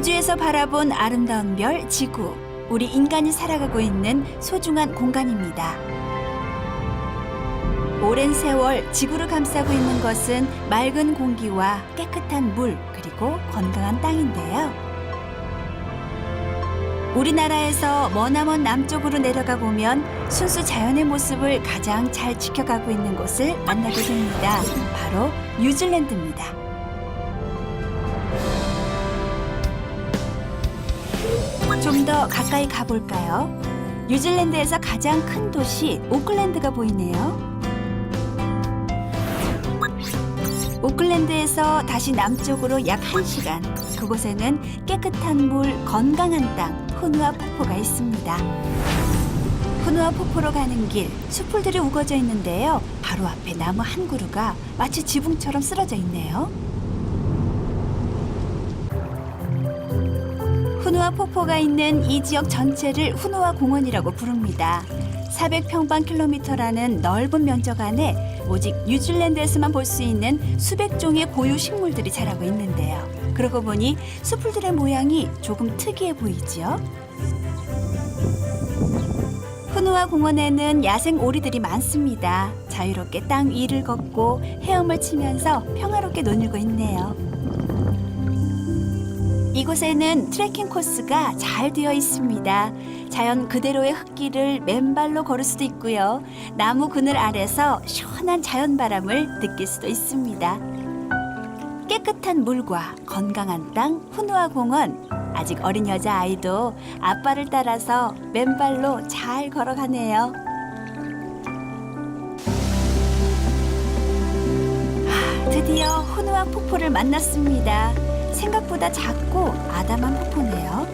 우주에서 바라본 아름다운 별 지구. 우리 인간이 살아가고 있는 소중한 공간입니다. 오랜 세월 지구를 감싸고 있는 것은 맑은 공기와 깨끗한 물, 그리고 건강한 땅인데요. 우리나라에서 머나먼 남쪽으로 내려가 보면 순수 자연의 모습을 가장 잘 지켜가고 있는 곳을 만나게 됩니다. 바로 뉴질랜드입니다. 좀 더 가까이 가볼까요? 뉴질랜드에서 가장 큰 도시 오클랜드가 보이네요. 오클랜드에서 다시 남쪽으로 약 1시간, 그곳에는 깨끗한 물, 건강한 땅, 후누아 폭포가 있습니다. 후누아 폭포로 가는 길, 숲풀들이 우거져 있는데요. 바로 앞에 나무 한 그루가 마치 지붕처럼 쓰러져 있네요. 후누아 폭포가 있는 이 지역 전체를 후누아 공원이라고 부릅니다. 400평방킬로미터라는 넓은 면적 안에 오직 뉴질랜드에서만 볼 수 있는 수백 종의 고유 식물들이 자라고 있는데요. 그러고 보니 숲풀들의 모양이 조금 특이해 보이지요? 후누아 공원에는 야생 오리들이 많습니다. 자유롭게 땅 위를 걷고 헤엄을 치면서 평화롭게 노늘고 있네요. 이곳에는 트레킹 코스가 잘 되어 있습니다. 자연 그대로의 흙길을 맨발로 걸을 수도 있고요. 나무 그늘 아래서 시원한 자연 바람을 느낄 수도 있습니다. 깨끗한 물과 건강한 땅 후누아 공원. 아직 어린 여자아이도 아빠를 따라서 맨발로 잘 걸어가네요. 드디어 후누아 폭포를 만났습니다. 생각보다 작고 아담한 폭포네요.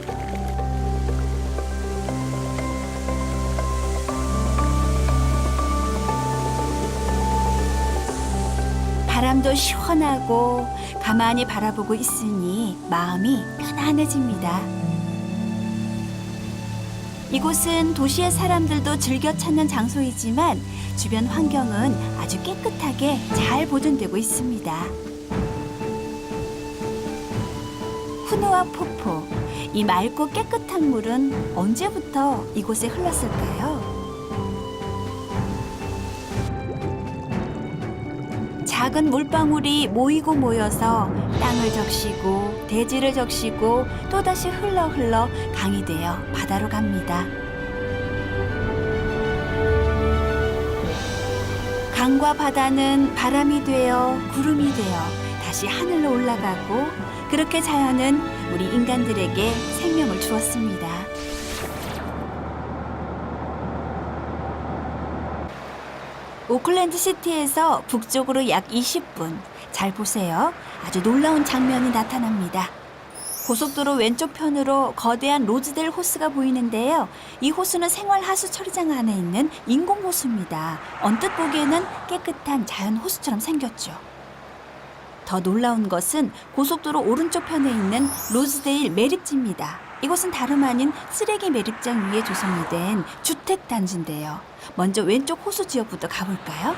바람도 시원하고 가만히 바라보고 있으니 마음이 편안해집니다. 이곳은 도시의 사람들도 즐겨 찾는 장소이지만 주변 환경은 아주 깨끗하게 잘 보존되고 있습니다. 후누아 폭포, 이 맑고 깨끗한 물은 언제부터 이곳에 흘렀을까요? 작은 물방울이 모이고 모여서 땅을 적시고 대지를 적시고 또다시 흘러 강이 되어 바다로 갑니다. 강과 바다는 바람이 되어 구름이 되어 다시 하늘로 올라가고, 그렇게 자연은 우리 인간들에게 생명을 주었습니다. 오클랜드 시티에서 북쪽으로 약 20분. 잘 보세요. 아주 놀라운 장면이 나타납니다. 고속도로 왼쪽 편으로 거대한 로즈데일 호수가 보이는데요. 이 호수는 생활하수 처리장 안에 있는 인공호수입니다. 언뜻 보기에는 깨끗한 자연 호수처럼 생겼죠. 더 놀라운 것은 고속도로 오른쪽 편에 있는 로즈데일 매립지입니다. 이곳은 다름 아닌 쓰레기 매립장 위에 조성이 된 주택단지인데요. 먼저 왼쪽 호수 지역부터 가볼까요?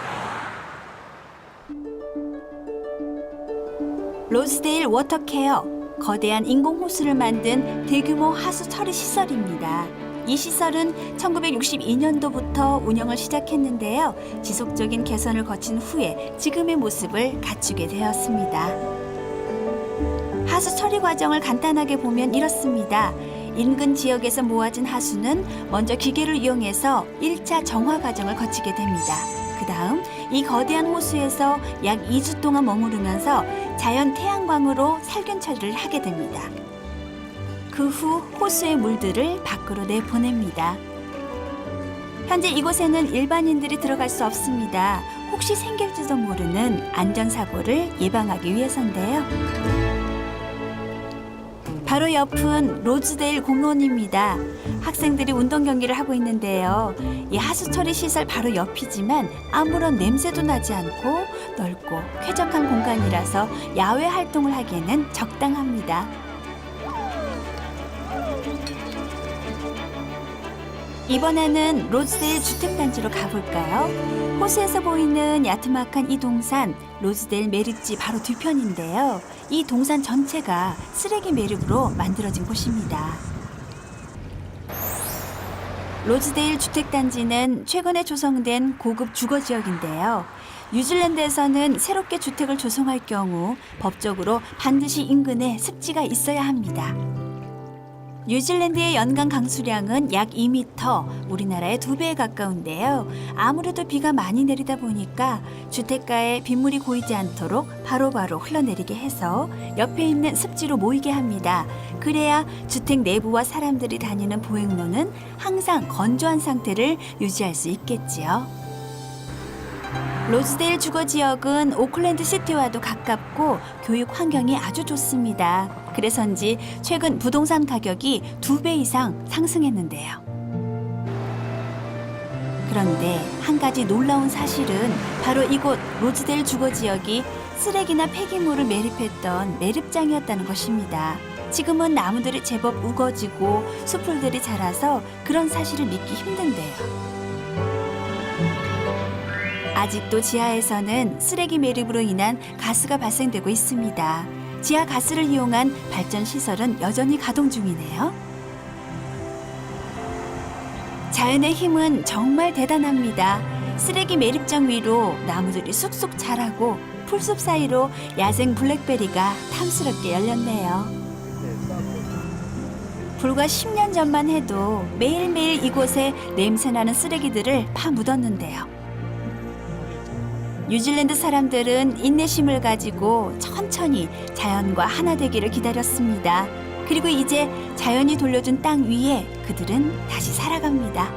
로즈데일 워터케어, 거대한 인공호수를 만든 대규모 하수 처리 시설입니다. 이 시설은 1962년도부터 운영을 시작했는데요. 지속적인 개선을 거친 후에 지금의 모습을 갖추게 되었습니다. 하수 처리 과정을 간단하게 보면 이렇습니다. 인근 지역에서 모아진 하수는 먼저 기계를 이용해서 1차 정화 과정을 거치게 됩니다. 그 다음 이 거대한 호수에서 약 2주 동안 머무르면서 자연 태양광으로 살균 처리를 하게 됩니다. 그 후 호수의 물들을 밖으로 내보냅니다. 현재 이곳에는 일반인들이 들어갈 수 없습니다. 혹시 생길지도 모르는 안전사고를 예방하기 위해서인데요. 바로 옆은 로즈데일 공원입니다. 학생들이 운동 경기를 하고 있는데요. 이 하수 처리 시설 바로 옆이지만 아무런 냄새도 나지 않고 넓고 쾌적한 공간이라서 야외 활동을 하기에는 적당합니다. 이번에는 로즈데일 주택단지로 가볼까요? 호수에서 보이는 야트막한 이 동산, 로즈데일 매립지 바로 뒤편인데요. 이 동산 전체가 쓰레기 매립으로 만들어진 곳입니다. 로즈데일 주택단지는 최근에 조성된 고급 주거지역인데요. 뉴질랜드에서는 새롭게 주택을 조성할 경우 법적으로 반드시 인근에 습지가 있어야 합니다. 뉴질랜드의 연간 강수량은 약 2m, 우리나라의 2배에 가까운데요. 아무래도 비가 많이 내리다 보니까 주택가에 빗물이 고이지 않도록 바로바로 흘러내리게 해서 옆에 있는 습지로 모이게 합니다. 그래야 주택 내부와 사람들이 다니는 보행로는 항상 건조한 상태를 유지할 수 있겠지요. 로즈데일 주거지역은 오클랜드 시티와도 가깝고 교육 환경이 아주 좋습니다. 그래서인지 최근 부동산 가격이 2배 이상 상승했는데요. 그런데 한 가지 놀라운 사실은 바로 이곳 로즈데일 주거지역이 쓰레기나 폐기물을 매립했던 매립장이었다는 것입니다. 지금은 나무들이 제법 우거지고 숲풀들이 자라서 그런 사실을 믿기 힘든데요. 아직도 지하에서는 쓰레기 매립으로 인한 가스가 발생되고 있습니다. 지하 가스를 이용한 발전 시설은 여전히 가동 중이네요. 자연의 힘은 정말 대단합니다. 쓰레기 매립장 위로 나무들이 쑥쑥 자라고 풀숲 사이로 야생 블랙베리가 탐스럽게 열렸네요. 불과 10년 전만 해도 매일매일 이곳에 냄새나는 쓰레기들을 파묻었는데요. 뉴질랜드 사람들은 인내심을 가지고 천천히 자연과 하나 되기를 기다렸습니다. 그리고 이제 자연이 돌려준 땅 위에 그들은 다시 살아갑니다.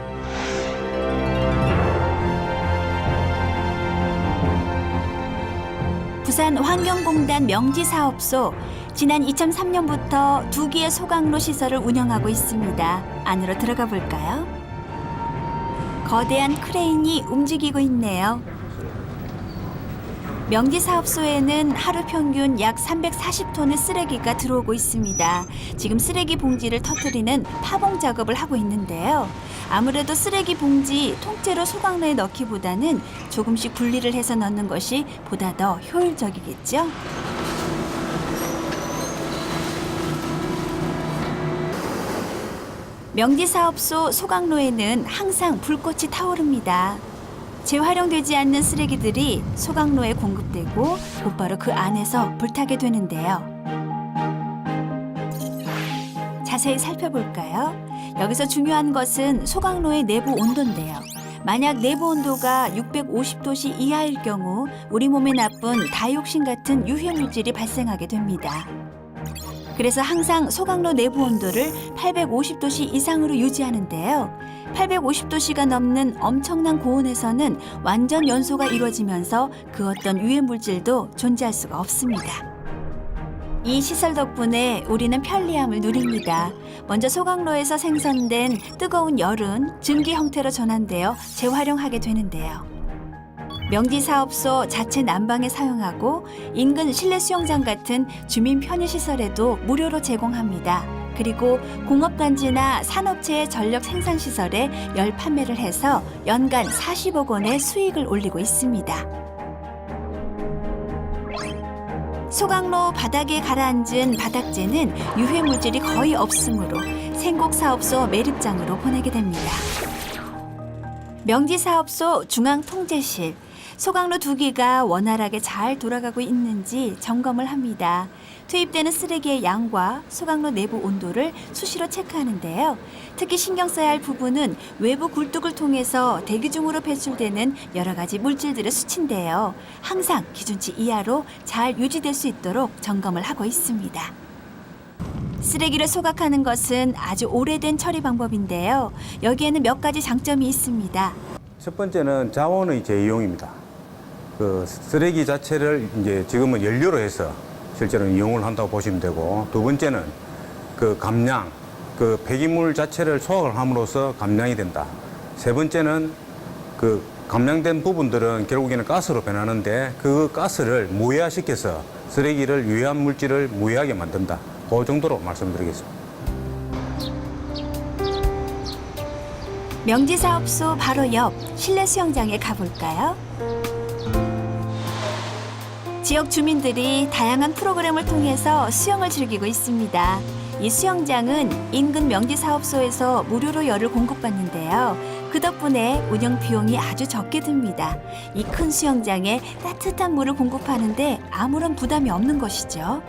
부산 환경공단 명지사업소, 지난 2003년부터 2개의 소각로 시설을 운영하고 있습니다. 안으로 들어가 볼까요? 거대한 크레인이 움직이고 있네요. 명지사업소에는 하루 평균 약 340톤의 쓰레기가 들어오고 있습니다. 지금 쓰레기 봉지를 터뜨리는 파봉 작업을 하고 있는데요. 아무래도 쓰레기 봉지 통째로 소각로에 넣기보다는 조금씩 분리를 해서 넣는 것이 보다 더 효율적이겠죠? 명지사업소 소각로에는 항상 불꽃이 타오릅니다. 재활용되지 않는 쓰레기들이 소각로에 공급되고 곧바로 그 안에서 불타게 되는데요. 자세히 살펴볼까요? 여기서 중요한 것은 소각로의 내부 온도인데요. 만약 내부 온도가 650도씨 이하일 경우 우리 몸에 나쁜 다이옥신 같은 유해 물질이 발생하게 됩니다. 그래서 항상 소각로 내부 온도를 850도씨 이상으로 유지하는데요. 850도씨가 넘는 엄청난 고온에서는 완전 연소가 이루어지면서 그 어떤 유해 물질도 존재할 수가 없습니다. 이 시설 덕분에 우리는 편리함을 누립니다. 먼저 소각로에서 생성된 뜨거운 열은 증기 형태로 전환되어 재활용하게 되는데요. 명지사업소 자체 난방에 사용하고 인근 실내 수영장 같은 주민 편의시설에도 무료로 제공합니다. 그리고 공업단지나 산업체의 전력 생산시설에 열 판매를 해서 연간 40억 원의 수익을 올리고 있습니다. 소각로 바닥에 가라앉은 바닥재는 유해 물질이 거의 없으므로 생곡사업소 매립장으로 보내게 됩니다. 명지사업소 중앙통제실, 소각로 2기가 원활하게 잘 돌아가고 있는지 점검을 합니다. 투입되는 쓰레기의 양과 소각로 내부 온도를 수시로 체크하는데요. 특히 신경 써야 할 부분은 외부 굴뚝을 통해서 대기 중으로 배출되는 여러 가지 물질들의 수치인데요. 항상 기준치 이하로 잘 유지될 수 있도록 점검을 하고 있습니다. 쓰레기를 소각하는 것은 아주 오래된 처리 방법인데요. 여기에는 몇 가지 장점이 있습니다. 첫 번째는 자원의 재이용입니다. 그 쓰레기 자체를 이제 지금은 연료로 해서 실제로 이용을 한다고 보시면 되고, 두 번째는 그 감량, 그 폐기물 자체를 소각을 함으로써 감량이 된다. 세 번째는 그 감량된 부분들은 결국에는 가스로 변하는데 그 가스를 무해화시켜서 쓰레기를 유해한 물질을 무해하게 만든다. 그 정도로 말씀드리겠습니다. 명지사업소 바로 옆 실내 수영장에 가볼까요? 지역 주민들이 다양한 프로그램을 통해서 수영을 즐기고 있습니다. 이 수영장은 인근 명지사업소에서 무료로 열을 공급받는데요. 그 덕분에 운영 비용이 아주 적게 듭니다. 이 큰 수영장에 따뜻한 물을 공급하는데 아무런 부담이 없는 것이죠.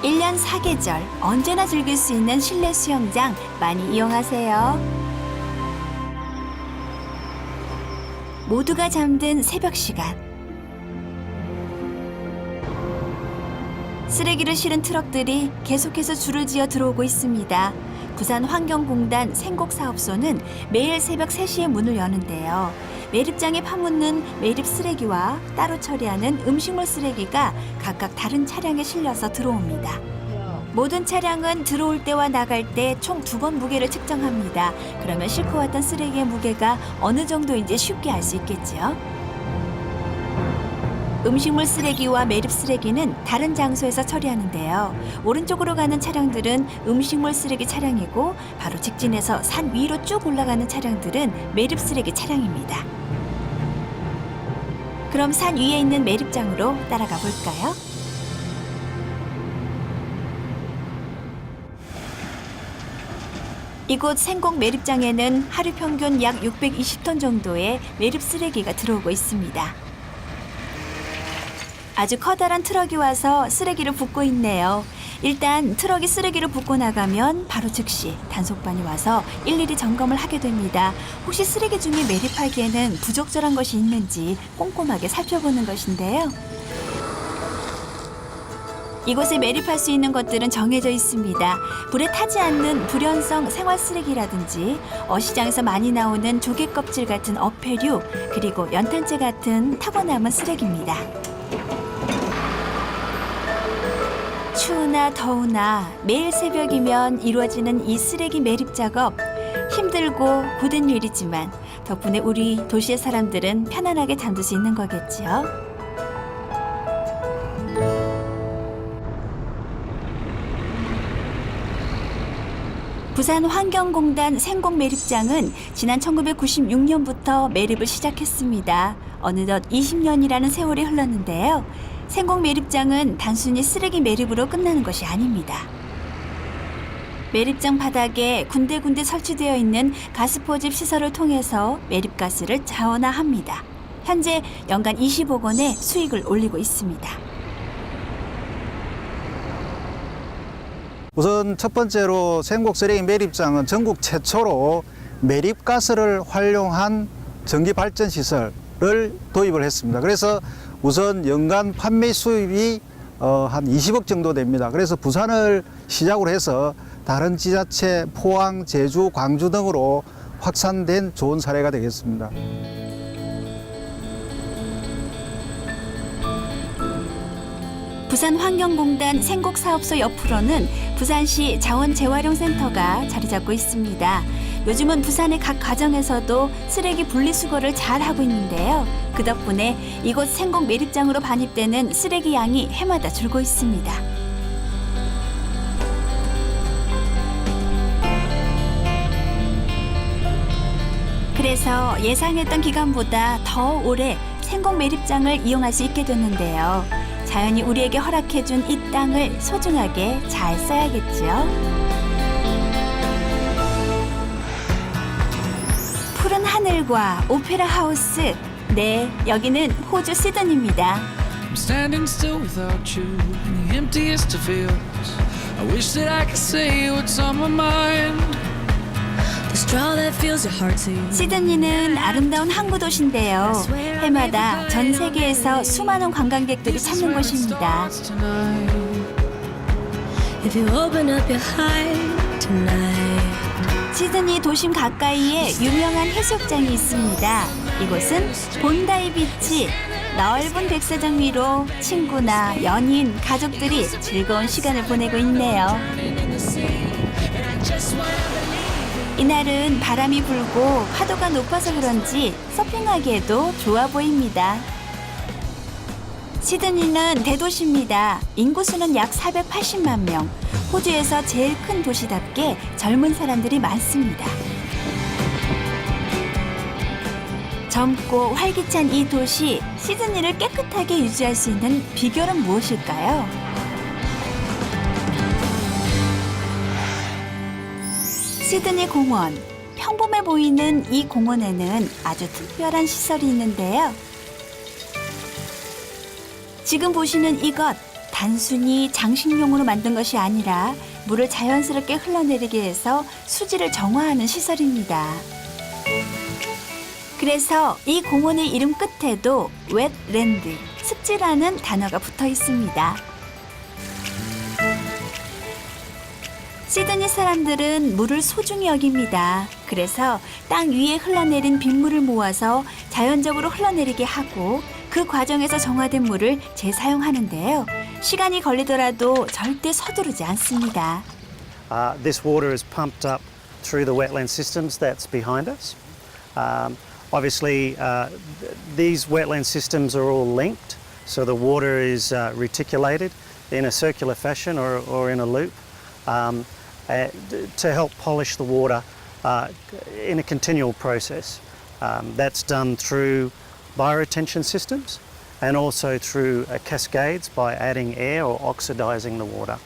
1년 4계절 언제나 즐길 수 있는 실내 수영장 많이 이용하세요. 모두가 잠든 새벽 시간. 쓰레기를 실은 트럭들이 계속해서 줄을 지어 들어오고 있습니다. 부산환경공단 생곡사업소는 매일 새벽 3시에 문을 여는데요. 매립장에 파묻는 매립 쓰레기와 따로 처리하는 음식물 쓰레기가 각각 다른 차량에 실려서 들어옵니다. 모든 차량은 들어올 때와 나갈 때 총 2번 무게를 측정합니다. 그러면 싣고 왔던 쓰레기의 무게가 어느 정도인지 쉽게 알 수 있겠죠. 음식물 쓰레기와 매립 쓰레기는 다른 장소에서 처리하는데요. 오른쪽으로 가는 차량들은 음식물 쓰레기 차량이고 바로 직진해서 산 위로 쭉 올라가는 차량들은 매립 쓰레기 차량입니다. 그럼 산 위에 있는 매립장으로 따라가 볼까요? 이곳 생곡 매립장에는 하루 평균 약 620톤 정도의 매립 쓰레기가 들어오고 있습니다. 아주 커다란 트럭이 와서 쓰레기를 붓고 있네요. 일단 트럭이 쓰레기를 붓고 나가면 바로 즉시 단속반이 와서 일일이 점검을 하게 됩니다. 혹시 쓰레기 중에 매립하기에는 부적절한 것이 있는지 꼼꼼하게 살펴보는 것인데요. 이곳에 매립할 수 있는 것들은 정해져 있습니다. 불에 타지 않는 불연성 생활 쓰레기라든지 어시장에서 많이 나오는 조개 껍질 같은 어패류, 그리고 연탄재 같은 타고 남은 쓰레기입니다. 추우나 더우나 매일 새벽이면 이루어지는 이 쓰레기 매립 작업, 힘들고 고된 일이지만 덕분에 우리 도시의 사람들은 편안하게 잠들 수 있는 거겠지요. 부산환경공단 생곡 매립장은 지난 1996년부터 매립을 시작했습니다. 어느덧 20년이라는 세월이 흘렀는데요. 생곡 매립장은 단순히 쓰레기 매립으로 끝나는 것이 아닙니다. 매립장 바닥에 군데군데 설치되어 있는 가스포집 시설을 통해서 매립가스를 자원화합니다. 현재 연간 20억 원의 수익을 올리고 있습니다. 우선 첫 번째로 생곡 쓰레기 매립장은 전국 최초로 매립가스를 활용한 전기 발전 시설을 도입을 했습니다. 그래서 우선 연간 판매 수입이 한 20억 정도 됩니다. 그래서 부산을 시작으로 해서 다른 지자체, 포항, 제주, 광주 등으로 확산된 좋은 사례가 되겠습니다. 부산환경공단 생곡사업소 옆으로는 부산시 자원재활용센터가 자리 잡고 있습니다. 요즘은 부산의 각 가정에서도 쓰레기 분리수거를 잘 하고 있는데요. 그 덕분에 이곳 생곡 매립장으로 반입되는 쓰레기 양이 해마다 줄고 있습니다. 그래서 예상했던 기간보다 더 오래 생곡 매립장을 이용할 수 있게 됐는데요. 자연이 우리에게 허락해준 이 땅을 소중하게 잘 써야겠죠. 푸른 하늘과 오페라 하우스. 네, 여기는 호주 시드니입니다. I'm standing still without you in the emptiest of fields. I wish that I could say what's on my mind. The straw that fills your heart to you. 시드니는 아름다운 항구 도시인데요. 해마다 전 세계에서 수많은 관광객들이 찾는 곳입니다. If you open up your heart tonight. 시드니 도심 가까이에 유명한 해수욕장이 있습니다. 이곳은 본다이 비치. 넓은 백사장 위로 친구나 연인, 가족들이 즐거운 시간을 보내고 있네요. 이날은 바람이 불고 파도가 높아서 그런지 서핑하기에도 좋아 보입니다. 시드니는 대도시입니다. 인구수는 약 480만 명. 호주에서 제일 큰 도시답게 젊은 사람들이 많습니다. 젊고 활기찬 이 도시, 시드니를 깨끗하게 유지할 수 있는 비결은 무엇일까요? 시드니 공원. 평범해 보이는 이 공원에는 아주 특별한 시설이 있는데요. 지금 보시는 이것, 단순히 장식용으로 만든 것이 아니라 물을 자연스럽게 흘러내리게 해서 수질을 정화하는 시설입니다. 그래서 이 공원의 이름 끝에도 웻랜드, 습지라는 단어가 붙어 있습니다. 시드니 사람들은 물을 소중히 여깁니다. 그래서 땅 위에 흘러내린 빗물을 모아서 자연적으로 흘러내리게 하고 그 과정에서 정화된 물을 재사용하는데요. 시간이 걸리더라도 절대 서두르지 않습니다. This water is pumped up through the wetland systems that's behind us. Obviously, these wetland systems are all linked, so the water is reticulated in a circular fashion or in a loop to help polish the water in a continual process. That's done through bioretention systems and also through cascades by adding air or oxidizing the water.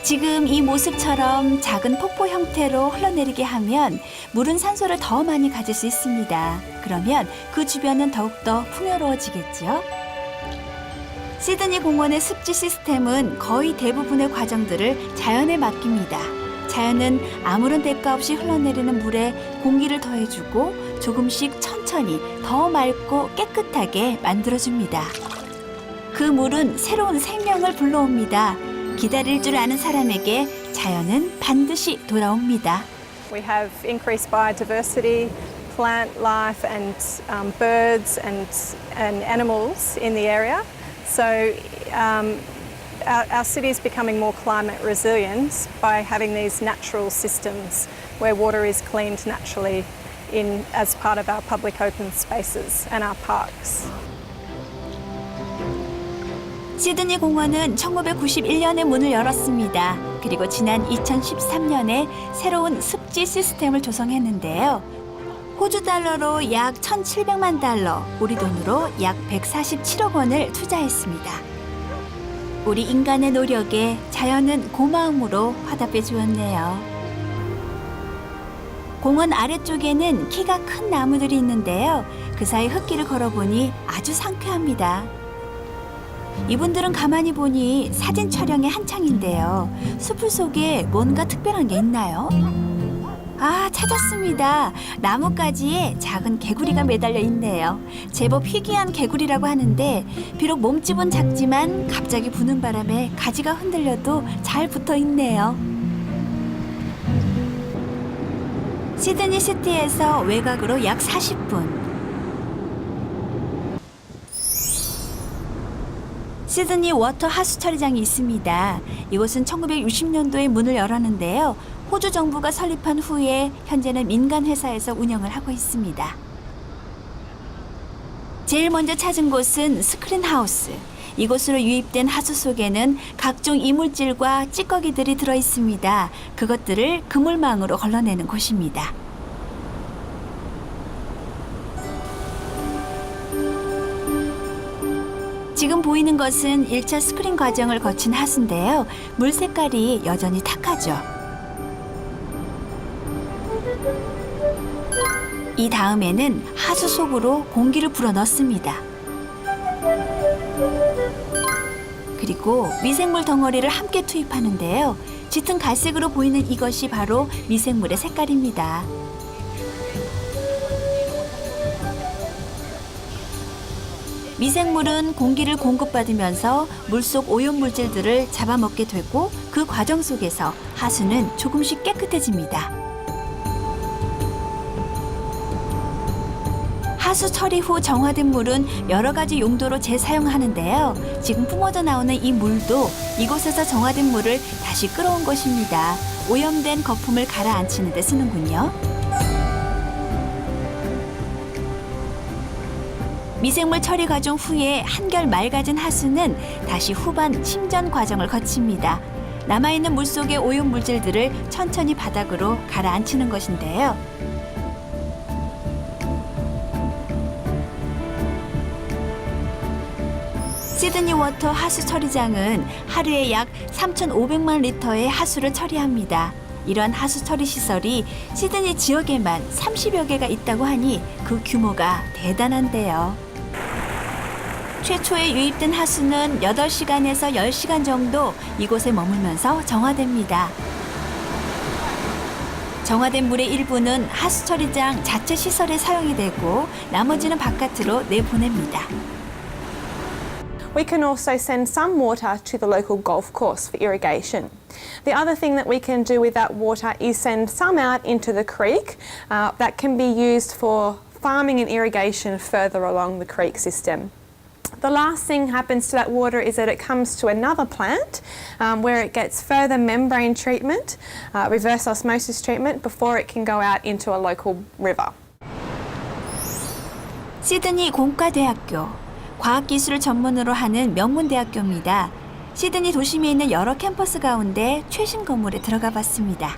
지금 이 모습처럼 작은 폭포 형태로 흘러내리게 하면 물은 산소를 더 많이 가질 수 있습니다. 그러면 그 주변은 더욱더 풍요로워지겠죠. 시드니 공원의 습지 시스템은 거의 대부분의 과정들을 자연에 맡깁니다. 자연은 아무런 대가 없이 흘러내리는 물에 공기를 더해주고 조금씩 천천히 더 맑고 깨끗하게 만들어줍니다. 그 물은 새로운 생명을 불러옵니다. 기다릴 줄 아는 사람에게 자연은 반드시 돌아옵니다. We have increased biodiversity, plant life and birds and animals in the area. So our city is becoming more climate resilient by having these natural systems where water is cleaned naturally as part of our public open spaces and our parks. 시드니 공원은 1991년에 문을 열었습니다. 그리고 지난 2013년에 새로운 습지 시스템을 조성했는데요. 호주 달러로 약 1,700만 달러, 우리 돈으로 약 147억 원을 투자했습니다. 우리 인간의 노력에 자연은 고마움으로 화답해 주었네요. 공원 아래쪽에는 키가 큰 나무들이 있는데요. 그 사이 흙길을 걸어보니 아주 상쾌합니다. 이분들은 가만히 보니 사진 촬영에 한창인데요. 숲을 속에 뭔가 특별한 게 있나요? 아, 찾았습니다. 나뭇가지에 작은 개구리가 매달려 있네요. 제법 희귀한 개구리라고 하는데 비록 몸집은 작지만 갑자기 부는 바람에 가지가 흔들려도 잘 붙어 있네요. 시드니 시티에서 외곽으로 약 40분. 시드니 워터 하수 처리장이 있습니다. 이곳은 1960년도에 문을 열었는데요. 호주 정부가 설립한 후에 현재는 민간 회사에서 운영을 하고 있습니다. 제일 먼저 찾은 곳은 스크린하우스. 이곳으로 유입된 하수 속에는 각종 이물질과 찌꺼기들이 들어 있습니다. 그것들을 그물망으로 걸러내는 곳입니다. 지금 보이는 것은 1차 스크린 과정을 거친 하수인데요. 물 색깔이 여전히 탁하죠. 이 다음에는 하수 속으로 공기를 불어 넣습니다. 그리고 미생물 덩어리를 함께 투입하는데요. 짙은 갈색으로 보이는 이것이 바로 미생물의 색깔입니다. 미생물은 공기를 공급받으면서 물속 오염물질들을 잡아먹게 되고 그 과정 속에서 하수는 조금씩 깨끗해집니다. 하수 처리 후 정화된 물은 여러 가지 용도로 재사용하는데요. 지금 뿜어져 나오는 이 물도 이곳에서 정화된 물을 다시 끌어온 것입니다. 오염된 거품을 가라앉히는 데 쓰는군요. 미생물 처리 과정 후에 한결 맑아진 하수는 다시 후반 침전 과정을 거칩니다. 남아있는 물속의 오염 물질들을 천천히 바닥으로 가라앉히는 것인데요. 시드니 워터 하수 처리장은 하루에 약 3,500만 리터의 하수를 처리합니다. 이런 하수 처리 시설이 시드니 지역에만 30여 개가 있다고 하니 그 규모가 대단한데요. 최초에 유입된 하수는 8시간에서 10시간 정도 이곳에 머물면서 정화됩니다. 정화된 물의 일부는 하수 처리장 자체 시설에 사용이 되고 나머지는 바깥으로 내보냅니다. We can also send some water to the local golf course for irrigation. The other thing that we can do with that water is send some out into the creek that can be used for farming and irrigation further along the creek system. The last thing happens to that water is that it comes to another plant where it gets further membrane treatment, reverse osmosis treatment, before it can go out into a local river. 시드니 공과대학교, 과학기술을 전문으로 하는 명문대학교입니다. 시드니 도심에 있는 여러 캠퍼스 가운데 최신 건물에 들어가 봤습니다.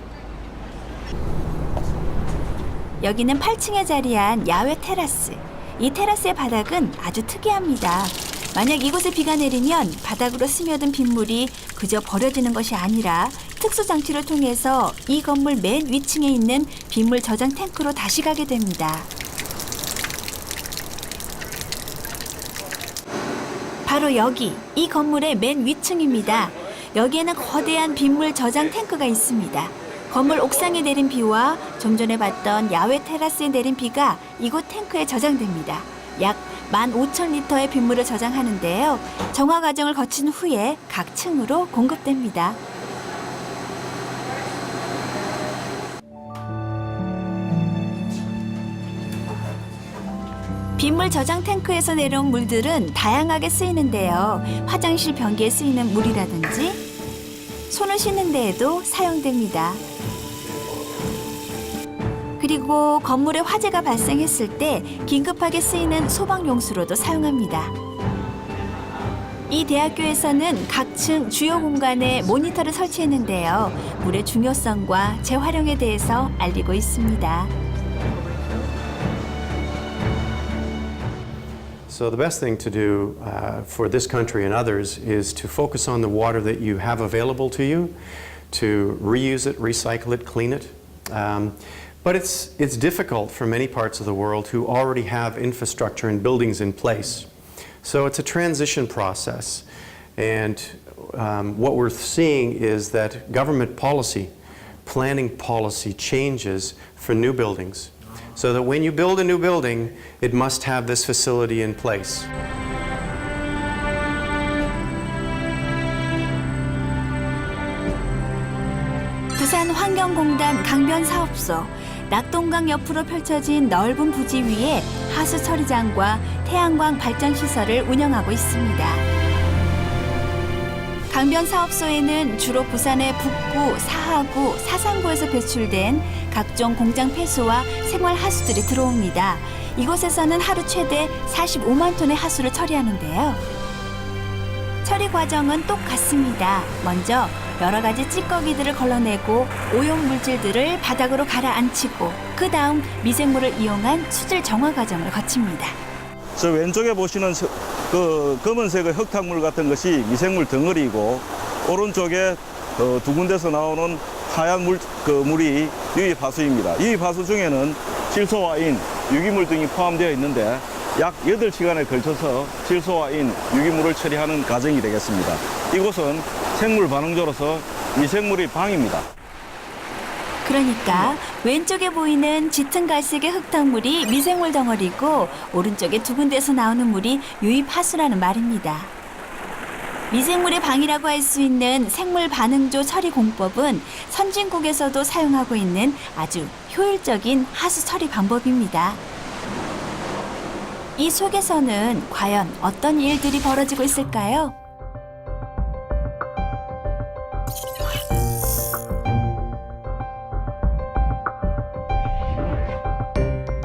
여기는 8층에 자리한 야외 테라스. 이 테라스의 바닥은 아주 특이합니다. 만약 이곳에 비가 내리면 바닥으로 스며든 빗물이 그저 버려지는 것이 아니라 특수 장치를 통해서 이 건물 맨 위층에 있는 빗물 저장 탱크로 다시 가게 됩니다. 바로 여기, 이 건물의 맨 위층입니다. 여기에는 거대한 빗물 저장 탱크가 있습니다. 건물 옥상에 내린 비와 좀 전에 봤던 야외 테라스에 내린 비가 이곳 탱크에 저장됩니다. 약 15,000리터의 빗물을 저장하는데요. 정화 과정을 거친 후에 각 층으로 공급됩니다. 빗물 저장 탱크에서 내려온 물들은 다양하게 쓰이는데요. 화장실 변기에 쓰이는 물이라든지 손을 씻는 데에도 사용됩니다. 그리고 건물에 화재가 발생했을 때 긴급하게 쓰이는 소방용수로도 사용합니다. 이 대학교에서는 각 층 주요 공간에 모니터를 설치했는데요. 물의 중요성과 재활용에 대해서 알리고 있습니다. So the best thing to do for this country and others is to focus on the water that you have available to you, to reuse it, recycle it, clean it. But it's difficult for many parts of the world who already have infrastructure and buildings in place. So it's a transition process. And what we're seeing is that government policy, planning policy changes for new buildings. So that when you build a new building, it must have this facility in place. 부산 환경공단 강변사업소, 낙동강 옆으로 펼쳐진 넓은 부지 위에 하수 처리장과 태양광 발전 시설을 운영하고 있습니다. 강변사업소에는 주로 부산의 북구, 사하구, 사상구에서 배출된 각종 공장 폐수와 생활 하수들이 들어옵니다. 이곳에서는 하루 최대 45만 톤의 하수를 처리하는데요. 처리 과정은 똑같습니다. 먼저 여러 가지 찌꺼기들을 걸러내고 오염 물질들을 바닥으로 가라앉히고 그 다음 미생물을 이용한 수질 정화 과정을 거칩니다. 저 왼쪽에 보시는 그 검은색의 흙탕물 같은 것이 미생물 덩어리이고 오른쪽에 두 군데서 나오는 하얀 물이 유입하수입니다. 유입하수 중에는 질소와 인, 유기물 등이 포함되어 있는데 약 8시간에 걸쳐서 질소와 인, 유기물을 처리하는 과정이 되겠습니다. 이곳은 생물 반응조로서 미생물의 방입니다. 그러니까 왼쪽에 보이는 짙은 갈색의 흙탕물이 미생물 덩어리고 오른쪽에 두 군데서 나오는 물이 유입하수라는 말입니다. 미생물의 방이라고 할 수 있는 생물 반응조 처리 공법은 선진국에서도 사용하고 있는 아주 효율적인 하수 처리 방법입니다. 이 속에서는 과연 어떤 일들이 벌어지고 있을까요?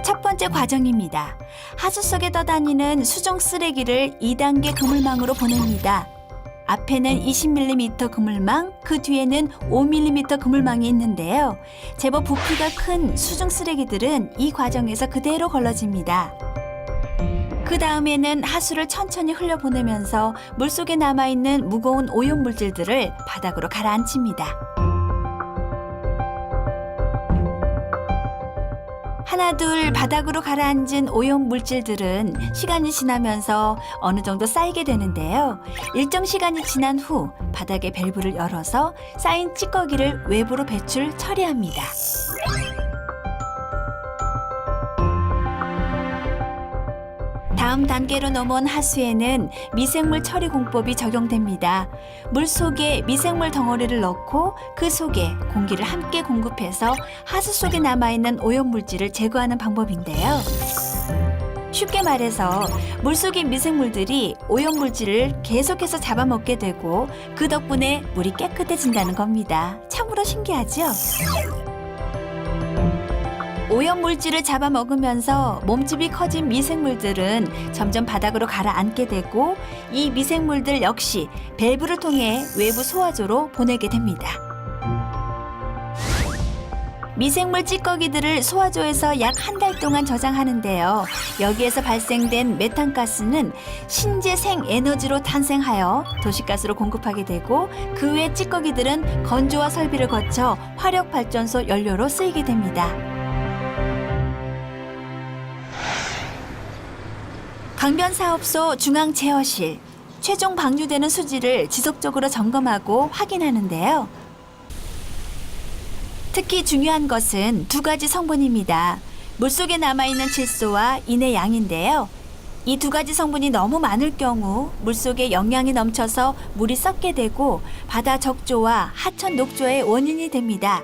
첫 번째 번째 과정입니다. 하수 속에 떠다니는 수중 쓰레기를 2단계 그물망으로 보냅니다. 앞에는 20mm 그물망, 그 뒤에는 5mm 그물망이 있는데요. 제법 부피가 큰 수중 쓰레기들은 이 과정에서 그대로 걸러집니다. 그 다음에는 하수를 천천히 흘려보내면서 물속에 남아있는 무거운 오염물질들을 바닥으로 가라앉힙니다. 하나둘 바닥으로 가라앉은 오염물질들은 시간이 지나면서 어느 정도 쌓이게 되는데요. 일정 시간이 지난 후 바닥의 밸브를 열어서 쌓인 찌꺼기를 외부로 배출 처리합니다. 다음 단계로 넘어온 하수에는 미생물 처리 공법이 적용됩니다. 물 속에 미생물 덩어리를 넣고 그 속에 공기를 함께 공급해서 하수 속에 남아있는 오염물질을 제거하는 방법인데요. 쉽게 말해서 물속의 미생물들이 오염물질을 계속해서 잡아먹게 되고 그 덕분에 물이 깨끗해진다는 겁니다. 참으로 신기하죠? 오염물질을 잡아먹으면서 몸집이 커진 미생물들은 점점 바닥으로 가라앉게 되고 이 미생물들 역시 밸브를 통해 외부 소화조로 보내게 됩니다. 미생물 찌꺼기들을 소화조에서 약 한 달 동안 저장하는데요. 여기에서 발생된 메탄가스는 신재생 에너지로 탄생하여 도시가스로 공급하게 되고 그 외 찌꺼기들은 건조와 설비를 거쳐 화력발전소 연료로 쓰이게 됩니다. 강변사업소 중앙제어실, 최종 방류되는 수지를 지속적으로 점검하고 확인하는데요. 특히 중요한 것은 두 가지 성분입니다. 물속에 남아있는 질소와 인의 양인데요. 이 두 가지 성분이 너무 많을 경우 물속에 영양이 넘쳐서 물이 썩게 되고 바다 적조와 하천 녹조의 원인이 됩니다.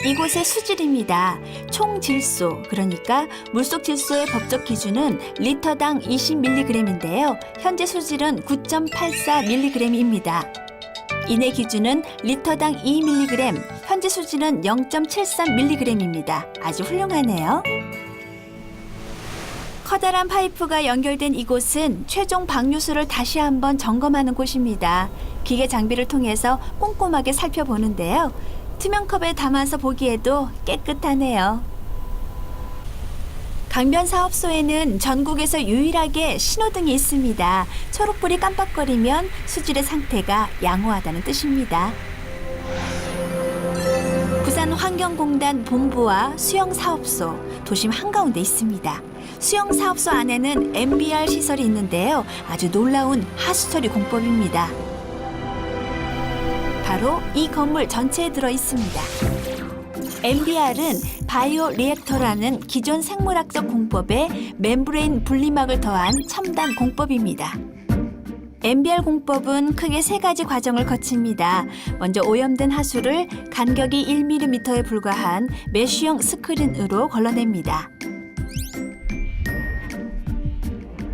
이곳의 수질입니다. 총 질소, 그러니까 물속 질소의 법적 기준은 리터당 20mg인데요. 현재 수질은 9.84mg입니다. 인의 기준은 리터당 2mg, 현재 수질은 0.73mg입니다. 아주 훌륭하네요. 커다란 파이프가 연결된 이곳은 최종 방류수를 다시 한번 점검하는 곳입니다. 기계 장비를 통해서 꼼꼼하게 살펴보는데요. 투명컵에 담아서 보기에도 깨끗하네요. 강변사업소에는 전국에서 유일하게 신호등이 있습니다. 초록불이 깜빡거리면 수질의 상태가 양호하다는 뜻입니다. 부산환경공단 본부와 수영사업소, 도심 한가운데 있습니다. 수영사업소 안에는 MBR 시설이 있는데요. 아주 놀라운 하수처리 공법입니다. 바로 이 건물 전체에 들어 있습니다. MBR은 바이오 리액터라는 기존 생물학적 공법에 멤브레인 분리막을 더한 첨단 공법입니다. MBR 공법은 크게 세 가지 과정을 거칩니다. 먼저 오염된 하수를 간격이 1mm에 불과한 메쉬형 스크린으로 걸러냅니다.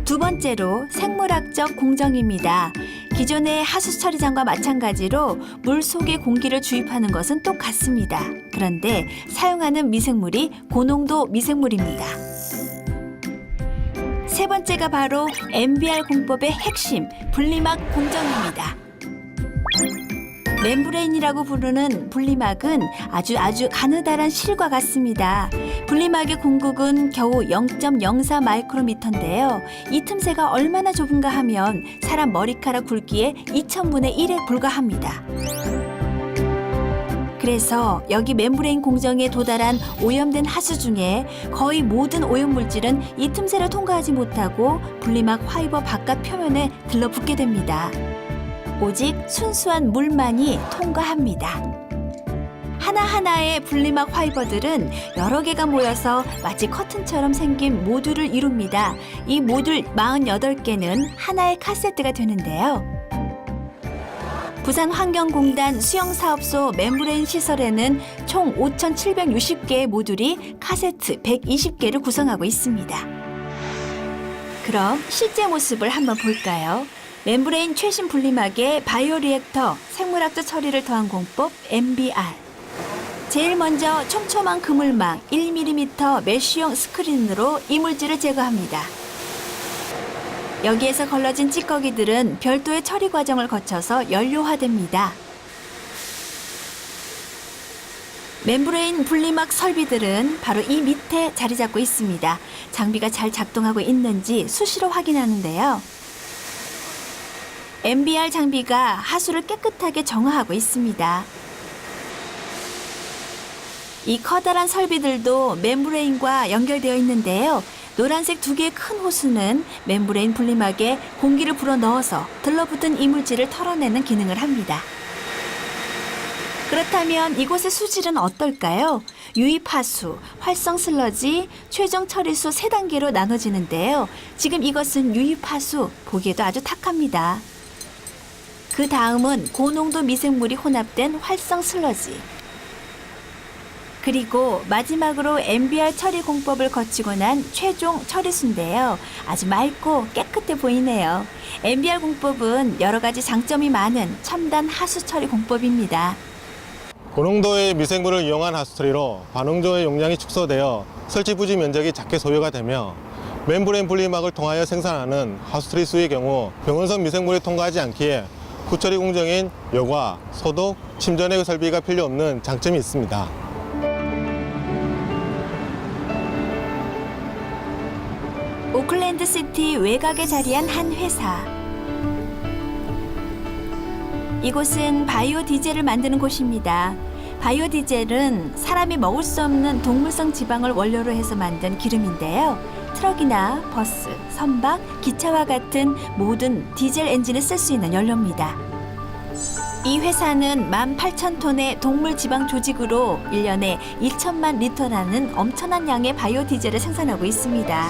두 번째로 생물학적 공정입니다. 기존의 하수 처리장과 마찬가지로 물 속에 공기를 주입하는 것은 똑같습니다. 그런데 사용하는 미생물이 고농도 미생물입니다. 세 번째가 바로 MBR 공법의 핵심, 분리막 공정입니다. 멤브레인이라고 부르는 분리막은 아주 가느다란 실과 같습니다. 분리막의 공국은 겨우 0.04 마이크로미터인데요. 이 틈새가 얼마나 좁은가 하면 사람 머리카락 굵기의 2000분의 1에 불과합니다. 그래서 여기 멤브레인 공정에 도달한 오염된 하수 중에 거의 모든 오염물질은 이 틈새를 통과하지 못하고 분리막 화이버 바깥 표면에 들러붙게 됩니다. 오직 순수한 물만이 통과합니다. 하나하나의 분리막 화이버들은 여러 개가 모여서 마치 커튼처럼 생긴 모듈을 이룹니다. 이 모듈 48개는 하나의 카세트가 되는데요. 부산환경공단 수영사업소 멤브레인 시설에는 총 5,760개의 모듈이 카세트 120개를 구성하고 있습니다. 그럼 실제 모습을 한번 볼까요? 멤브레인 최신 분리막에 바이오 리액터, 생물학적 처리를 더한 공법 MBR. 제일 먼저 촘촘한 그물망 1mm 메쉬용 스크린으로 이물질을 제거합니다. 여기에서 걸러진 찌꺼기들은 별도의 처리 과정을 거쳐서 연료화됩니다. 멤브레인 분리막 설비들은 바로 이 밑에 자리 잡고 있습니다. 장비가 잘 작동하고 있는지 수시로 확인하는데요. MBR 장비가 하수를 깨끗하게 정화하고 있습니다. 이 커다란 설비들도 멤브레인과 연결되어 있는데요. 노란색 2개의 큰 호스는 멤브레인 분리막에 공기를 불어넣어서 들러붙은 이물질을 털어내는 기능을 합니다. 그렇다면 이곳의 수질은 어떨까요? 유입하수, 활성 슬러지, 최종 처리수 3단계로 나눠지는데요. 지금 이것은 유입하수, 보기에도 아주 탁합니다. 그 다음은 고농도 미생물이 혼합된 활성 슬러지. 그리고 마지막으로 MBR 처리 공법을 거치고 난 최종 처리수인데요. 아주 맑고 깨끗해 보이네요. MBR 공법은 여러 가지 장점이 많은 첨단 하수 처리 공법입니다. 고농도의 미생물을 이용한 하수처리로 반응조의 용량이 축소되어 설치 부지 면적이 작게 소요가 되며 멤브레인 분리막을 통하여 생산하는 하수처리 수의 경우 병원성 미생물이 통과하지 않기에 후처리 공정인 여과, 소독, 침전의 설비가 필요 없는 장점이 있습니다. 오클랜드 시티 외곽에 자리한 한 회사. 이곳은 바이오 디젤을 만드는 곳입니다. 바이오 디젤은 사람이 먹을 수 없는 동물성 지방을 원료로 해서 만든 기름인데요. 트럭이나 버스, 선박, 기차와 같은 모든 디젤 엔진에 쓸 수 있는 연료입니다. 이 회사는 18,000톤의 동물 지방 조직으로 1년에 2천만 리터라는 엄청난 양의 바이오 디젤을 생산하고 있습니다.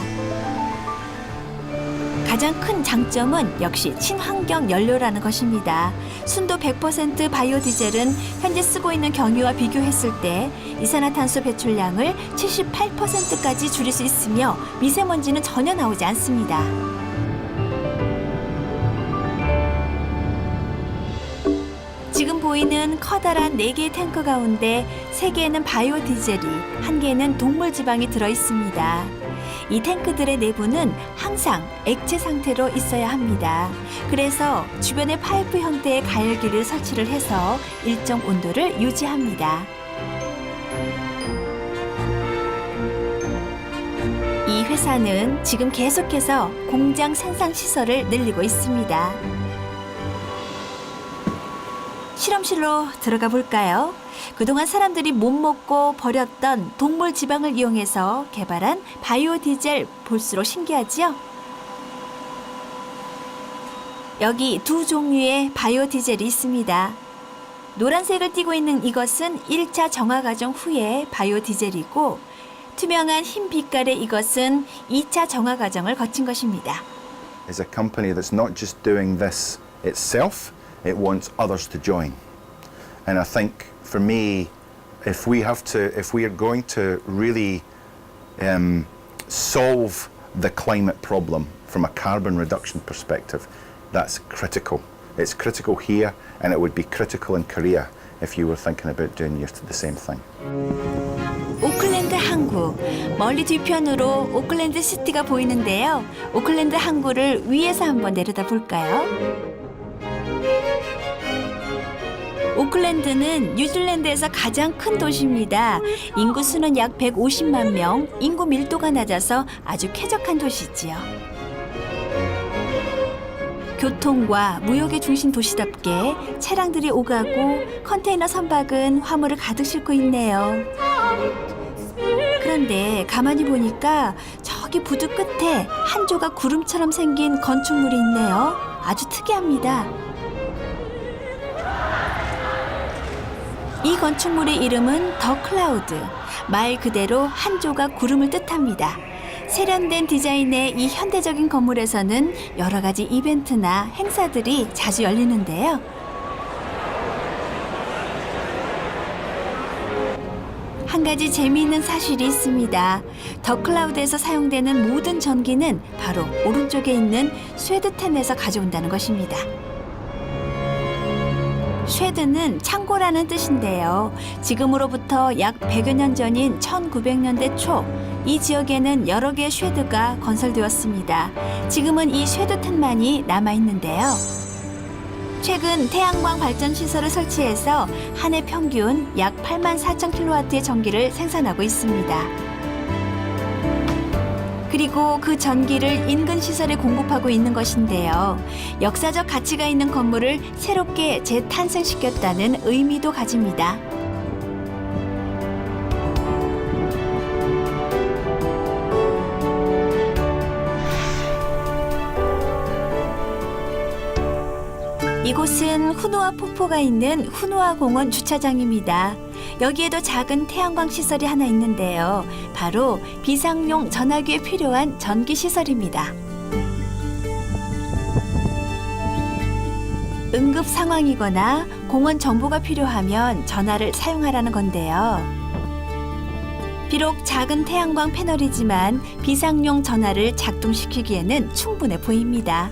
가장 큰 장점은 역시 친환경 연료라는 것입니다. 순도 100% 바이오 디젤은 현재 쓰고 있는 경유와 비교했을 때 이산화탄소 배출량을 78%까지 줄일 수 있으며 미세먼지는 전혀 나오지 않습니다. 지금 보이는 커다란 4개의 탱크 가운데 3개에는 바이오 디젤이, 1개에는 동물 지방이 들어 있습니다. 이 탱크들의 내부는 항상 액체 상태로 있어야 합니다. 그래서 주변에 파이프 형태의 가열기를 설치를 해서 일정 온도를 유지합니다. 이 회사는 지금 계속해서 공장 생산 시설을 늘리고 있습니다. 실험실로 들어가 볼까요? 그동안 사람들이 못 먹고 버렸던 동물 지방을 이용해서 개발한 바이오 디젤, 볼수록 신기하지요? 여기 2 종류의 바이오 디젤이 있습니다. 노란색을 띠고 있는 이것은 1차 정화 과정 후의 바이오 디젤이고, 투명한 흰 빛깔의 이것은 2차 정화 과정을 거친 것입니다. Is a company that's not just doing this itself, it wants others to join. And I think for me, if we are going to really solve the climate problem from a carbon reduction perspective, that's critical. It's critical here, and it would be critical in Korea if you were thinking about doing the same thing. 오클랜드 항구, 멀리 뒤편으로 오클랜드 시티가 보이는데요. 오클랜드 항구를 위에서 한번 내려다 볼까요? 오클랜드는 뉴질랜드에서 가장 큰 도시입니다. 인구 수는 약 150만 명, 인구 밀도가 낮아서 아주 쾌적한 도시지요. 교통과 무역의 중심 도시답게 차량들이 오가고 컨테이너 선박은 화물을 가득 싣고 있네요. 그런데 가만히 보니까 저기 부두 끝에 한 조각 구름처럼 생긴 건축물이 있네요. 아주 특이합니다. 이 건축물의 이름은 더 클라우드. 말 그대로 한 조각 구름을 뜻합니다. 세련된 디자인의 이 현대적인 건물에서는 여러 가지 이벤트나 행사들이 자주 열리는데요. 한 가지 재미있는 사실이 있습니다. 더 클라우드에서 사용되는 모든 전기는 바로 오른쪽에 있는 스웨드텐에서 가져온다는 것입니다. 쉐드는 창고라는 뜻인데요. 지금으로부터 약 100여 년 전인 1900년대 초, 이 지역에는 여러 개의 쉐드가 건설되었습니다. 지금은 이 쉐드 틈만이 남아있는데요. 최근 태양광 발전 시설을 설치해서 한 해 평균 약 84,000kW의 전기를 생산하고 있습니다. 그리고 그 전기를 인근 시설에 공급하고 있는 것인데요. 역사적 가치가 있는 건물을 새롭게 재탄생시켰다는 의미도 가집니다. 이곳은 후누아 폭포가 있는 후누아 공원 주차장입니다. 여기에도 작은 태양광 시설이 하나 있는데요. 바로 비상용 전화기에 필요한 전기 시설입니다. 응급 상황이거나 공원 정보가 필요하면 전화를 사용하라는 건데요. 비록 작은 태양광 패널이지만 비상용 전화를 작동시키기에는 충분해 보입니다.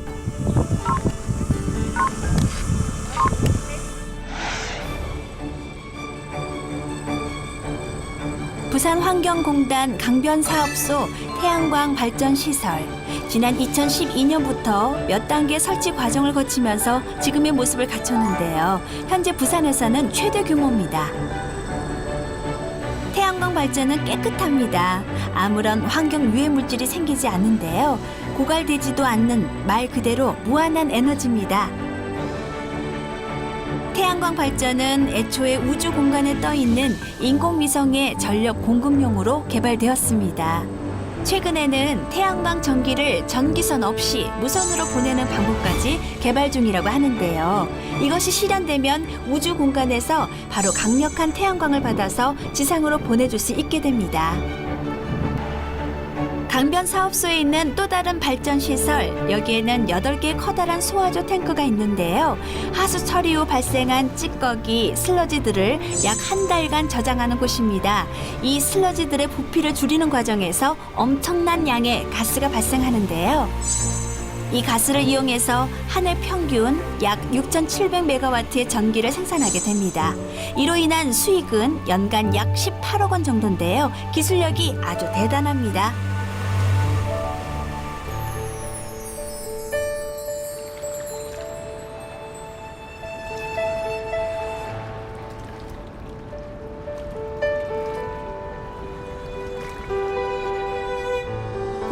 부산환경공단 강변사업소 태양광 발전 시설. 지난 2012년부터 몇 단계 설치 과정을 거치면서 지금의 모습을 갖췄는데요. 현재 부산에서는 최대 규모입니다. 태양광 발전은 깨끗합니다. 아무런 환경 유해 물질이 생기지 않는데요. 고갈되지도 않는 말 그대로 무한한 에너지입니다. 태양광 발전은 애초에 우주 공간에 떠 있는 인공위성의 전력 공급용으로 개발되었습니다. 최근에는 태양광 전기를 전기선 없이 무선으로 보내는 방법까지 개발 중이라고 하는데요. 이것이 실현되면 우주 공간에서 바로 강력한 태양광을 받아서 지상으로 보내줄 수 있게 됩니다. 강변 사업소에 있는 또 다른 발전 시설, 여기에는 8개의 커다란 소화조 탱크가 있는데요. 하수 처리 후 발생한 찌꺼기, 슬러지들을 약 한 달간 저장하는 곳입니다. 이 슬러지들의 부피를 줄이는 과정에서 엄청난 양의 가스가 발생하는데요. 이 가스를 이용해서 한 해 평균 약 6,700메가와트의 전기를 생산하게 됩니다. 이로 인한 수익은 연간 약 18억 원 정도인데요. 기술력이 아주 대단합니다.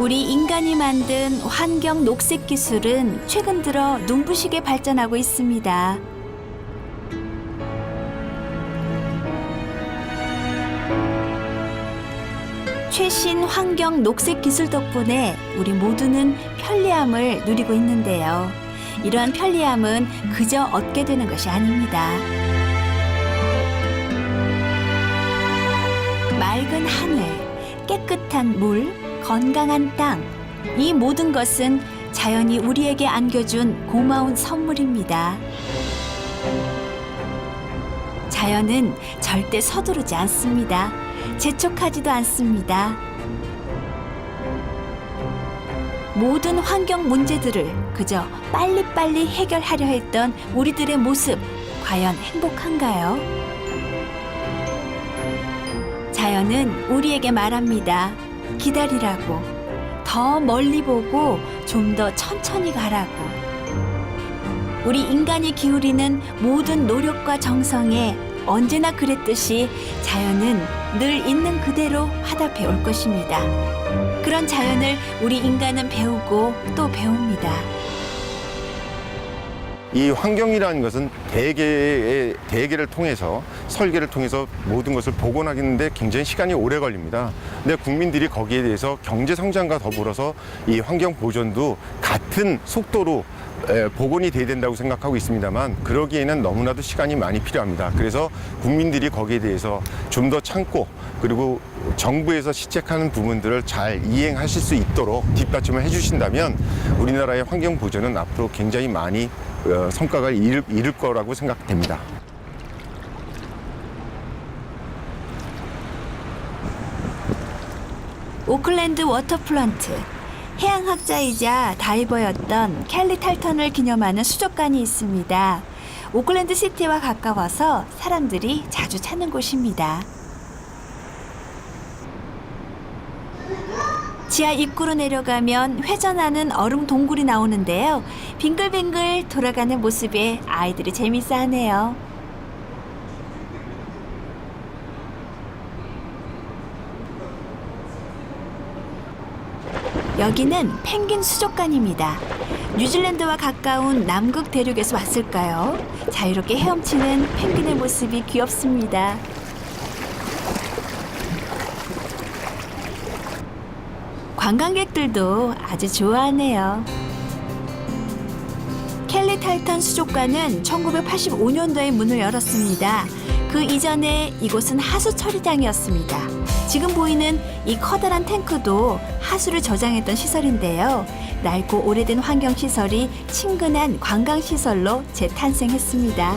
우리 인간이 만든 환경 녹색 기술은 최근 들어 눈부시게 발전하고 있습니다. 최신 환경 녹색 기술 덕분에 우리 모두는 편리함을 누리고 있는데요. 이러한 편리함은 그저 얻게 되는 것이 아닙니다. 맑은 하늘, 깨끗한 물, 건강한 땅, 이 모든 것은 자연이 우리에게 안겨준 고마운 선물입니다. 자연은 절대 서두르지 않습니다. 재촉하지도 않습니다. 모든 환경 문제들을 그저 빨리빨리 해결하려 했던 우리들의 모습, 과연 행복한가요? 자연은 우리에게 말합니다. 기다리라고, 더 멀리 보고 좀 더 천천히 가라고. 우리 인간이 기울이는 모든 노력과 정성에 언제나 그랬듯이 자연은 늘 있는 그대로 화답해 올 것입니다. 그런 자연을 우리 인간은 배우고 또 배웁니다. 이 환경이라는 것은 대계를 통해서 설계를 통해서 모든 것을 복원하는데 굉장히 시간이 오래 걸립니다. 근데 국민들이 거기에 대해서 경제 성장과 더불어서 이 환경 보존도 같은 속도로 복원이 돼야 된다고 생각하고 있습니다만 그러기에는 너무나도 시간이 많이 필요합니다. 그래서 국민들이 거기에 대해서 좀 더 참고 그리고 정부에서 시책하는 부분들을 잘 이행하실 수 있도록 뒷받침을 해주신다면 우리나라의 환경 보존은 앞으로 굉장히 많이 성과를 이룰 거라고 생각됩니다. 오클랜드 워터플런트, 해양학자이자 다이버였던 켈리 탈턴을 기념하는 수족관이 있습니다. 오클랜드 시티와 가까워서 사람들이 자주 찾는 곳입니다. 지하 입구로 내려가면 회전하는 얼음 동굴이 나오는데요. 빙글빙글 돌아가는 모습에 아이들이 재밌어하네요. 여기는 펭귄 수족관입니다. 뉴질랜드와 가까운 남극 대륙에서 왔을까요? 자유롭게 헤엄치는 펭귄의 모습이 귀엽습니다. 관광객들도 아주 좋아하네요. 켈리 탈턴 수족관은 1985년도에 문을 열었습니다. 그 이전에 이곳은 하수 처리장이었습니다. 지금 보이는 이 커다란 탱크도 하수를 저장했던 시설인데요. 낡고 오래된 환경시설이 친근한 관광시설로 재탄생했습니다.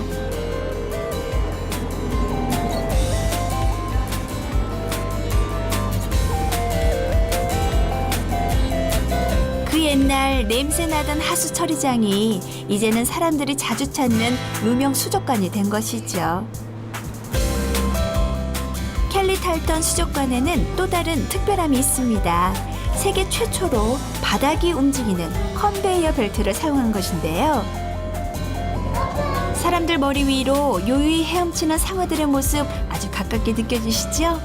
그 옛날 냄새나던 하수 처리장이 이제는 사람들이 자주 찾는 유명 수족관이 된 것이죠. 켈리 탈턴 수족관에는 또 다른 특별함이 있습니다. 세계 최초로 바닥이 움직이는 컨베이어 벨트를 사용한 것인데요. 사람들 머리 위로 요유히 헤엄치는 상어들의 모습 아주 가깝게 느껴지시죠?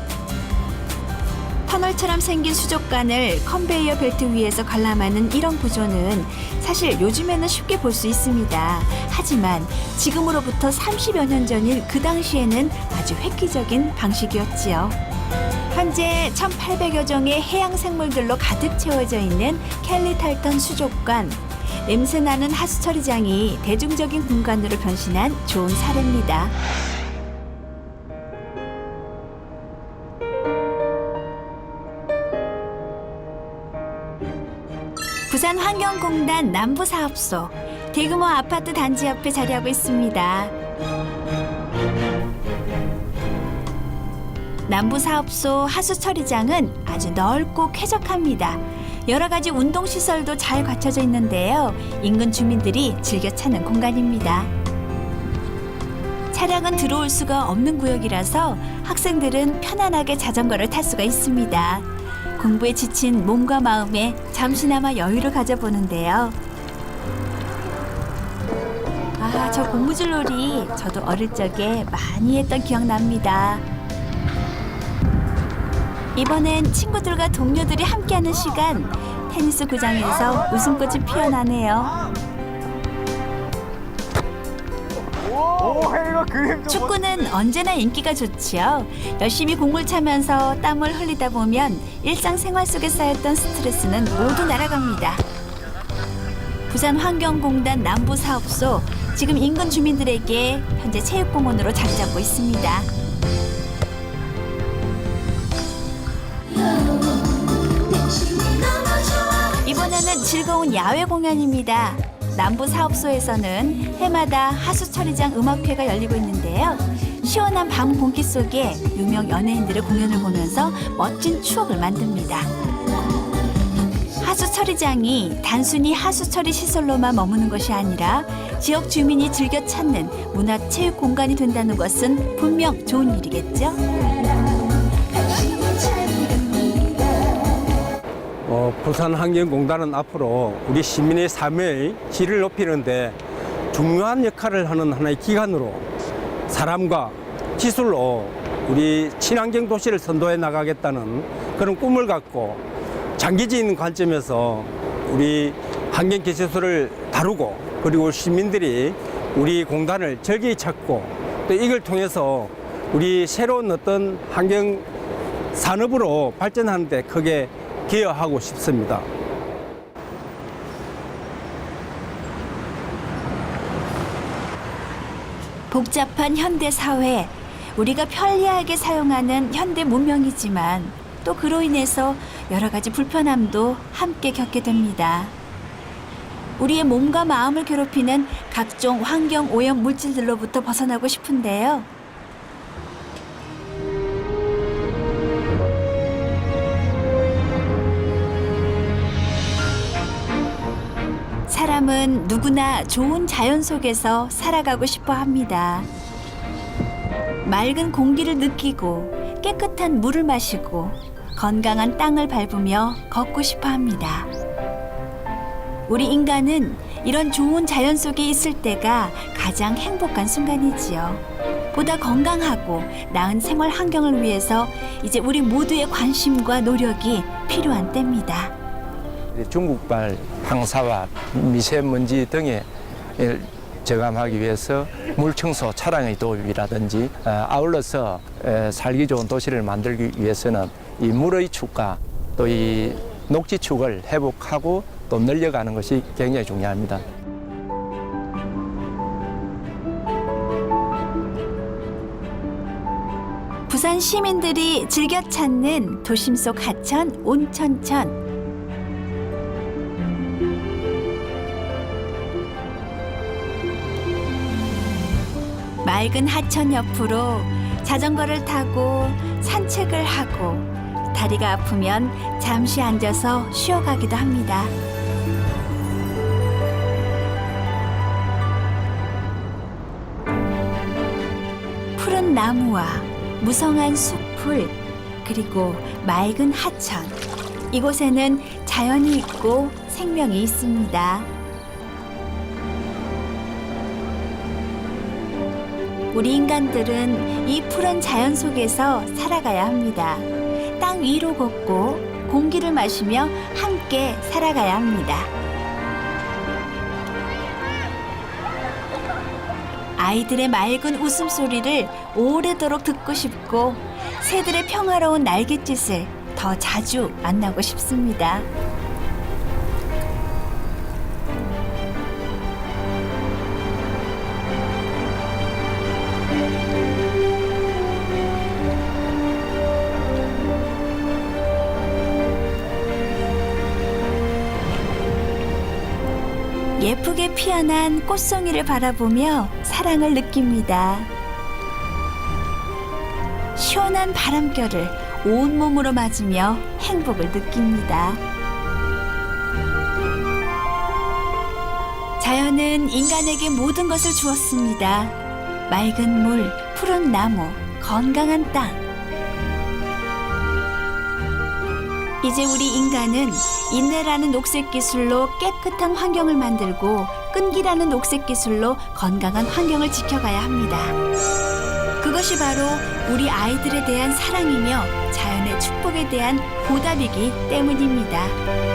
터널처럼 생긴 수족관을 컨베이어 벨트 위에서 관람하는 이런 구조는 사실 요즘에는 쉽게 볼 수 있습니다. 하지만 지금으로부터 30여 년 전인 그 당시에는 아주 획기적인 방식이었지요. 현재 1,800여 종의 해양 생물들로 가득 채워져 있는 켈리 탈턴 수족관. 냄새나는 하수 처리장이 대중적인 공간으로 변신한 좋은 사례입니다. 부산환경공단 남부사업소, 대규모 아파트 단지 옆에 자리하고 있습니다. 남부사업소 하수처리장은 아주 넓고 쾌적합니다. 여러 가지 운동시설도 잘 갖춰져 있는데요. 인근 주민들이 즐겨 찾는 공간입니다. 차량은 들어올 수가 없는 구역이라서 학생들은 편안하게 자전거를 탈 수가 있습니다. 공부에 지친 몸과 마음에 잠시나마 여유를 가져보는데요. 아, 저 고무줄놀이 저도 어릴 적에 많이 했던 기억납니다. 이번엔 친구들과 동료들이 함께하는 시간. 테니스 구장에서 웃음꽃이 피어나네요. 축구는 언제나 인기가 좋지요. 열심히 공을 차면서 땀을 흘리다 보면 일상생활 속에 쌓였던 스트레스는 모두 날아갑니다. 부산환경공단 남부사업소, 지금 인근 주민들에게 현재 체육공원으로 자리 잡고 있습니다. 이번에는 즐거운 야외 공연입니다. 남부사업소에서는 해마다 하수처리장 음악회가 열리고 있는데요. 시원한 밤 공기 속에 유명 연예인들의 공연을 보면서 멋진 추억을 만듭니다. 하수처리장이 단순히 하수처리 시설로만 머무는 것이 아니라 지역 주민이 즐겨 찾는 문화체육 공간이 된다는 것은 분명 좋은 일이겠죠? 부산환경공단은 앞으로 우리 시민의 삶의 질을 높이는데 중요한 역할을 하는 하나의 기관으로 사람과 기술로 우리 친환경 도시를 선도해 나가겠다는 그런 꿈을 갖고 장기적인 관점에서 우리 환경기술을 다루고, 그리고 시민들이 우리 공단을 즐겨 찾고 또 이걸 통해서 우리 새로운 어떤 환경 산업으로 발전하는 데 크게 기여하고 싶습니다. 복잡한 현대 사회, 우리가 편리하게 사용하는 현대 문명이지만 또 그로 인해서 여러 가지 불편함도 함께 겪게 됩니다. 우리의 몸과 마음을 괴롭히는 각종 환경 오염 물질들로부터 벗어나고 싶은데요. 사람은 사람은 누구나 좋은 자연 속에서 살아가고 싶어 합니다. 맑은 공기를 느끼고 깨끗한 물을 마시고 건강한 땅을 밟으며 걷고 싶어 합니다. 우리 인간은 이런 좋은 자연 속에 있을 때가 가장 행복한 순간이지요. 보다 건강하고 나은 생활 환경을 위해서 이제 우리 모두의 관심과 노력이 필요한 때입니다. 중국발 황사와 미세먼지 등에 저감하기 위해서 물청소 차량의 도입이라든지 아울러서 살기 좋은 도시를 만들기 위해서는 이 물의 축과 또 이 녹지축을 회복하고 또 늘려가는 것이 굉장히 중요합니다. 부산 시민들이 즐겨 찾는 도심 속 하천 온천천. 맑은 하천 옆으로 자전거를 타고 산책을 하고 다리가 아프면 잠시 앉아서 쉬어가기도 합니다. 푸른 나무와 무성한 숲풀 그리고 맑은 하천 이곳에는 자연이 있고 생명이 있습니다. 우리 인간들은 이 푸른 자연 속에서 살아가야 합니다. 땅 위로 걷고 공기를 마시며 함께 살아가야 합니다. 아이들의 맑은 웃음소리를 오래도록 듣고 싶고 새들의 평화로운 날갯짓을 더 자주 만나고 싶습니다. 예쁘게 피어난 꽃송이를 바라보며 사랑을 느낍니다. 시원한 바람결을 온몸으로 맞으며 행복을 느낍니다. 자연은 인간에게 모든 것을 주었습니다. 맑은 물, 푸른 나무, 건강한 땅. 이제 우리 인간은 인내라는 녹색 기술로 깨끗한 환경을 만들고 끈기라는 녹색 기술로 건강한 환경을 지켜가야 합니다. 그것이 바로 우리 아이들에 대한 사랑이며 자연의 축복에 대한 보답이기 때문입니다.